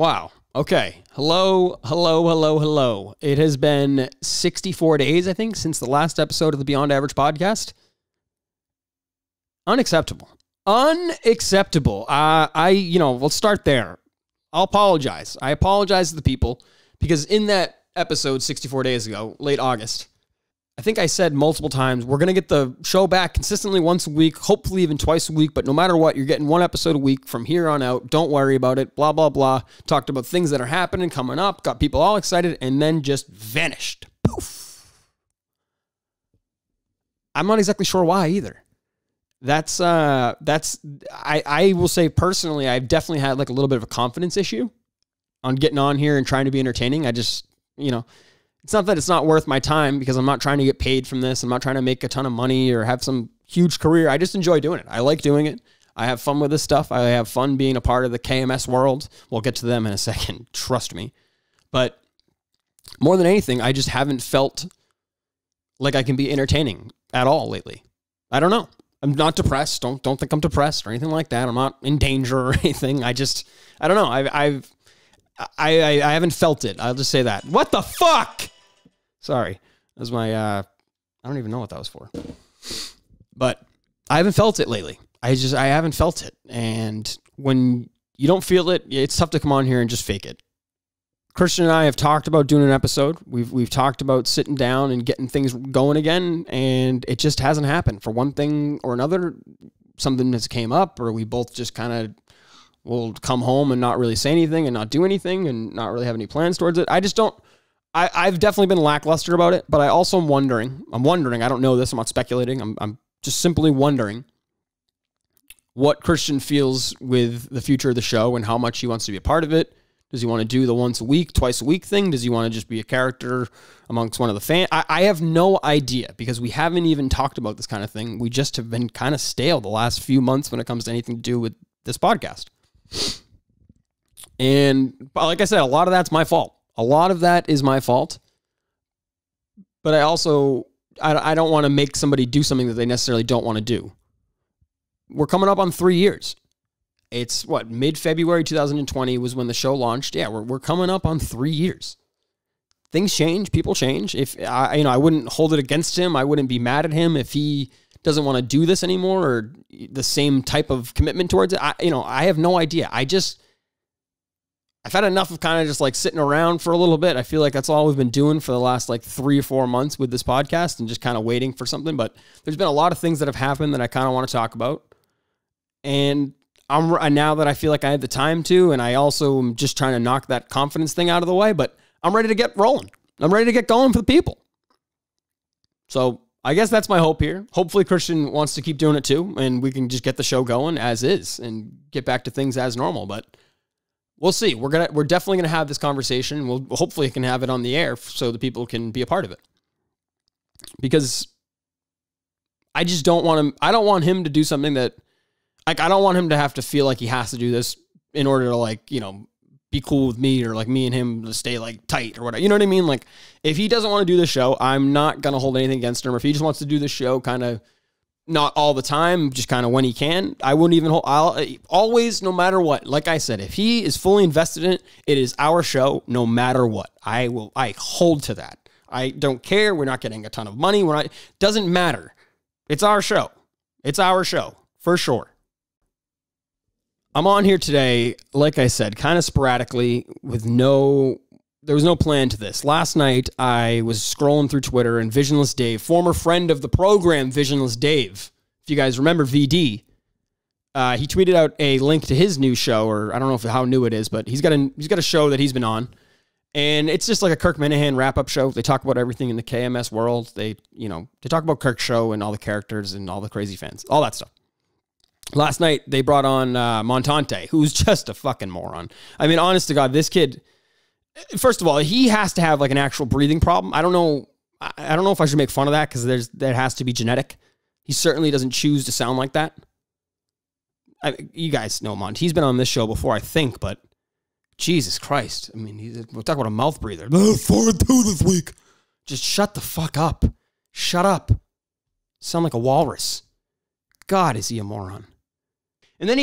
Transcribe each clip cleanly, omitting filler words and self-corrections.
Wow. Okay. Hello. It has been 64 days, I think, since the last episode of the Beyond Average podcast. Unacceptable. Let's start there. I'll apologize. I apologize to the people because in that episode 64 days ago, late August, I think I said multiple times, we're going to get the show back consistently once a week, hopefully even twice a week, but no matter what, you're getting one episode a week from here on out. Don't worry about it, blah, blah, blah. Talked about things that are happening, coming up, got people all excited, and then just vanished. Poof. I'm not exactly sure why either. I will say personally, I've definitely had like a little bit of a confidence issue on getting on here and trying to be entertaining. I just, it's not that it's not worth my time because I'm not trying to get paid from this. I'm not trying to make a ton of money or have some huge career. I just enjoy doing it. I like doing it. I have fun with this stuff. I have fun being a part of the KMS world. We'll get to them in a second. Trust me. But more than anything, I just haven't felt like I can be entertaining at all lately. I don't know. I'm not depressed. Don't think I'm depressed or anything like that. I'm not in danger or anything. I don't know. I haven't felt it. I'll just say that. What the fuck? Sorry. That was my, I don't even know what that was for. But I haven't felt it lately. I haven't felt it. And when you don't feel it, it's tough to come on here and just fake it. Christian and I have talked about doing an episode. We've talked about sitting down and getting things going again, and it just hasn't happened. For one thing or another, something has came up, or we both just kind of will come home and not really say anything and not do anything and not really have any plans towards it. I've definitely been lackluster about it, but I also am wondering, I don't know this, I'm not speculating, I'm just simply wondering what Christian feels with the future of the show and how much he wants to be a part of it. Does he want to do the once a week, twice a week thing? Does he want to just be a character amongst one of the fans? I have no idea because we haven't even talked about this kind of thing. We just have been kind of stale the last few months when it comes to anything to do with this podcast. And like I said, a lot of that's my fault. A lot of that is my fault. But I also, I don't want to make somebody do something that they necessarily don't want to do. We're coming up on 3 years. It's mid-February 2020 was when the show launched. Yeah, we're coming up on 3 years. Things change, people change. If I wouldn't hold it against him. I wouldn't be mad at him if he doesn't want to do this anymore or the same type of commitment towards it. I have no idea. I've had enough of kind of just like sitting around for a little bit. I feel like that's all we've been doing for the last like 3 or 4 months with this podcast and just kind of waiting for something. But there's been a lot of things that have happened that I kind of want to talk about. And now that I feel like I had the time to, and I also am just trying to knock that confidence thing out of the way, but I'm ready to get rolling. I'm ready to get going for the people. So I guess that's my hope here. Hopefully Christian wants to keep doing it too, and we can just get the show going as is and get back to things as normal, but we'll see. We're definitely going to have this conversation. We'll hopefully can have it on the air so the people can be a part of it. Because I just don't want him to do something that, I don't want him to have to feel like he has to do this in order to be cool with me or like me and him to stay like tight or whatever. You know what I mean? Like if he doesn't want to do the show, I'm not going to hold anything against him. Or if he just wants to do the show kind of not all the time, just kind of when he can, I wouldn't even I'll always, no matter what, like I said, if he is fully invested in it, it is our show no matter what. I hold to that. I don't care. We're not getting a ton of money. Doesn't matter. It's our show. It's our show for sure. I'm on here today, like I said, kind of sporadically there was no plan to this. Last night, I was scrolling through Twitter and Visionless Dave, former friend of the program, Visionless Dave, if you guys remember VD, he tweeted out a link to his new show, or I don't know how new it is, but he's got a show that he's been on. And it's just like a Kirk Minahan wrap-up show. They talk about everything in the KMS world. They talk about Kirk's show and all the characters and all the crazy fans, all that stuff. Last night, they brought on Montante, who's just a fucking moron. I mean, honest to God, this kid, first of all, he has to have like an actual breathing problem. I don't know if I should make fun of that because that has to be genetic. He certainly doesn't choose to sound like that. You guys know Mont. He's been on this show before, I think, but Jesus Christ. I mean, we're talking about a mouth breather. 4-2 this week. Just shut the fuck up. Shut up. Sound like a walrus. God, is he a moron. And then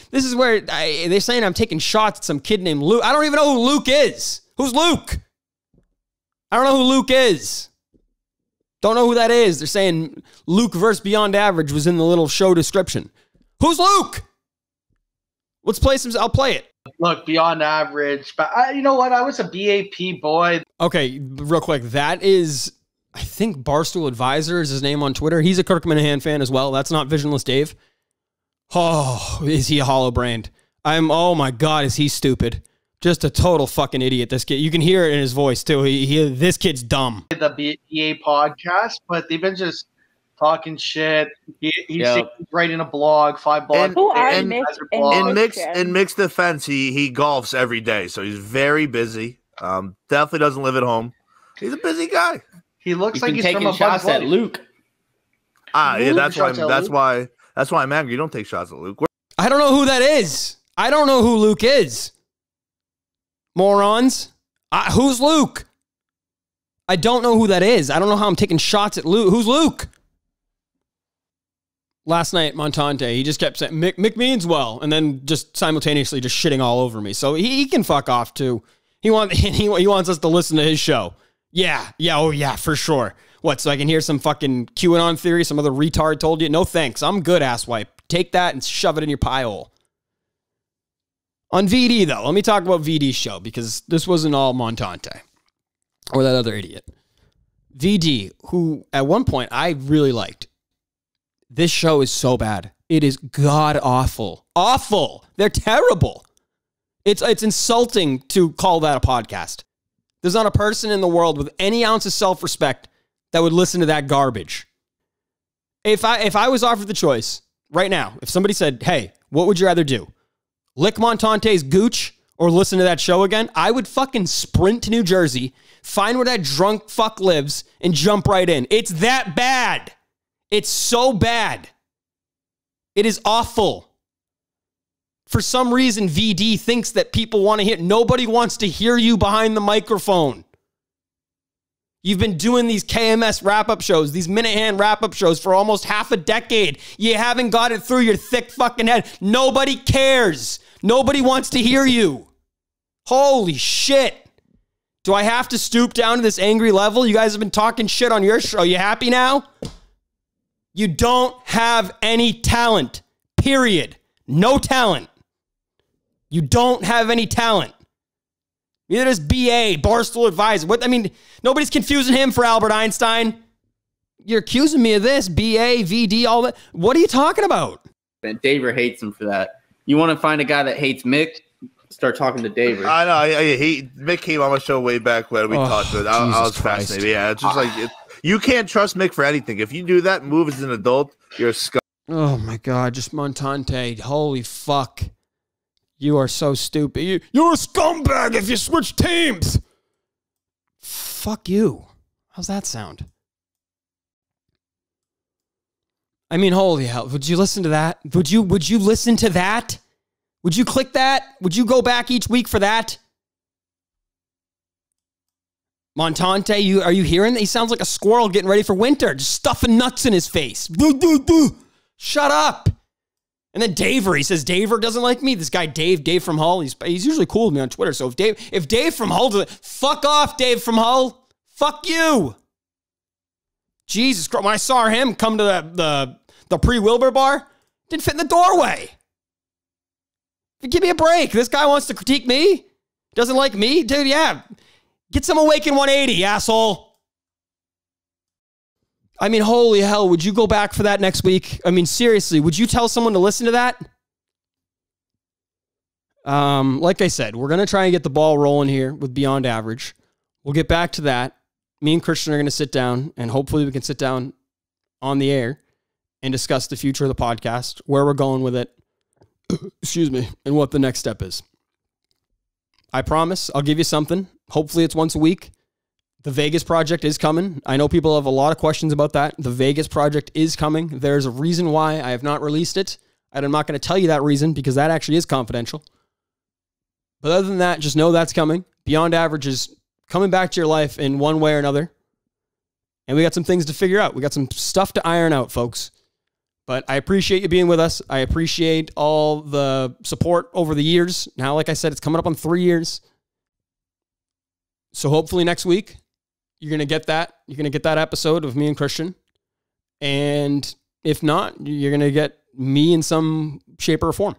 this is where they're saying I'm taking shots at some kid named Luke. I don't even know who Luke is. Who's Luke? I don't know who Luke is. Don't know who that is. They're saying Luke versus Beyond Average was in the little show description. Who's Luke? Let's play some. I'll play it. Look, Beyond Average. But you know what? I was a BAP boy. Okay, real quick. That is, I think Barstool Advisor is his name on Twitter. He's a Kirk Minahan fan as well. That's not Visionless Dave. Oh, is he a hollow brained? Oh my God, is he stupid? Just a total fucking idiot, this kid. You can hear it in his voice, too. This kid's dumb. The BA podcast, but they've been just talking shit. He's writing a blog, 5 blogs. In mixed defense, he golfs every day, so he's very busy. Definitely doesn't live at home. He's a busy guy. He looks like he's taking from a shots at Luke. Yeah, that's why I'm angry. You don't take shots at Luke. I don't know who that is. I don't know who Luke is. Morons. Who's Luke? I don't know who that is. I don't know how I'm taking shots at Luke. Who's Luke? Last night, Montante, he just kept saying, Mick means well, and then just simultaneously just shitting all over me. So he can fuck off too. He wants us to listen to his show. Yeah, for sure. What, so I can hear some fucking QAnon theory some other retard told you? No thanks. I'm good, asswipe. Take that and shove it in your pie hole. On VD, though, let me talk about VD's show, because this wasn't all Montante or that other idiot. VD, who at one point I really liked. This show is so bad. It is god awful. Awful. They're terrible. It's insulting to call that a podcast. There's not a person in the world with any ounce of self-respect that would listen to that garbage. If I was offered the choice right now, if somebody said, hey, what would you rather do? Lick Montante's gooch or listen to that show again? I would fucking sprint to New Jersey, find where that drunk fuck lives, and jump right in. It's that bad. It's so bad. It is awful. For some reason, VD thinks that people want to hear. Nobody wants to hear you behind the microphone. You've been doing these KMS wrap-up shows, these Minahan wrap-up shows for almost half a decade. You haven't got it through your thick fucking head. Nobody cares. Nobody wants to hear you. Holy shit. Do I have to stoop down to this angry level? You guys have been talking shit on your show. You happy now? You don't have any talent. Period. No talent. You don't have any talent. Neither does BA, Barstool Advisor. Nobody's confusing him for Albert Einstein. You're accusing me of this, BA, VD, all that. What are you talking about? And Daver hates him for that. You want to find a guy that hates Mick? Start talking to Daver. I know. Mick came on my show way back when we talked to it. I was fascinated. Yeah, it's just like you can't trust Mick for anything. If you do that move as an adult, you're a scum. Oh my God, just Montante. Holy fuck. You are so stupid. You're a scumbag if you switch teams. Fuck you. How's that sound? I mean, holy hell. Would you listen to that? Would you listen to that? Would you click that? Would you go back each week for that? Montante, are you hearing that? He sounds like a squirrel getting ready for winter, just stuffing nuts in his face. Shut up. And then Daver, he says Daver doesn't like me. This guy Dave from Hull, he's usually cool with me on Twitter. So if Dave from Hull does it, fuck off, Dave from Hull. Fuck you. Jesus Christ, when I saw him come to the pre-Wilbur bar, didn't fit in the doorway. Give me a break. This guy wants to critique me? Doesn't like me? Dude, yeah. Get some Awaken 180, asshole. I mean, holy hell, would you go back for that next week? I mean, seriously, would you tell someone to listen to that? Like I said, we're going to try and get the ball rolling here with Beyond Average. We'll get back to that. Me and Christian are going to sit down, and hopefully we can sit down on the air and discuss the future of the podcast, where we're going with it, excuse me, and what the next step is. I promise I'll give you something. Hopefully it's once a week. The Vegas project is coming. I know people have a lot of questions about that. The Vegas project is coming. There's a reason why I have not released it. And I'm not going to tell you that reason because that actually is confidential. But other than that, just know that's coming. Beyond Average is coming back to your life in one way or another. And we got some things to figure out. We got some stuff to iron out, folks. But I appreciate you being with us. I appreciate all the support over the years. Now, like I said, it's coming up on 3 years. So hopefully next week, you're going to get that. You're going to get that episode of me and Christian. And if not, you're going to get me in some shape or form.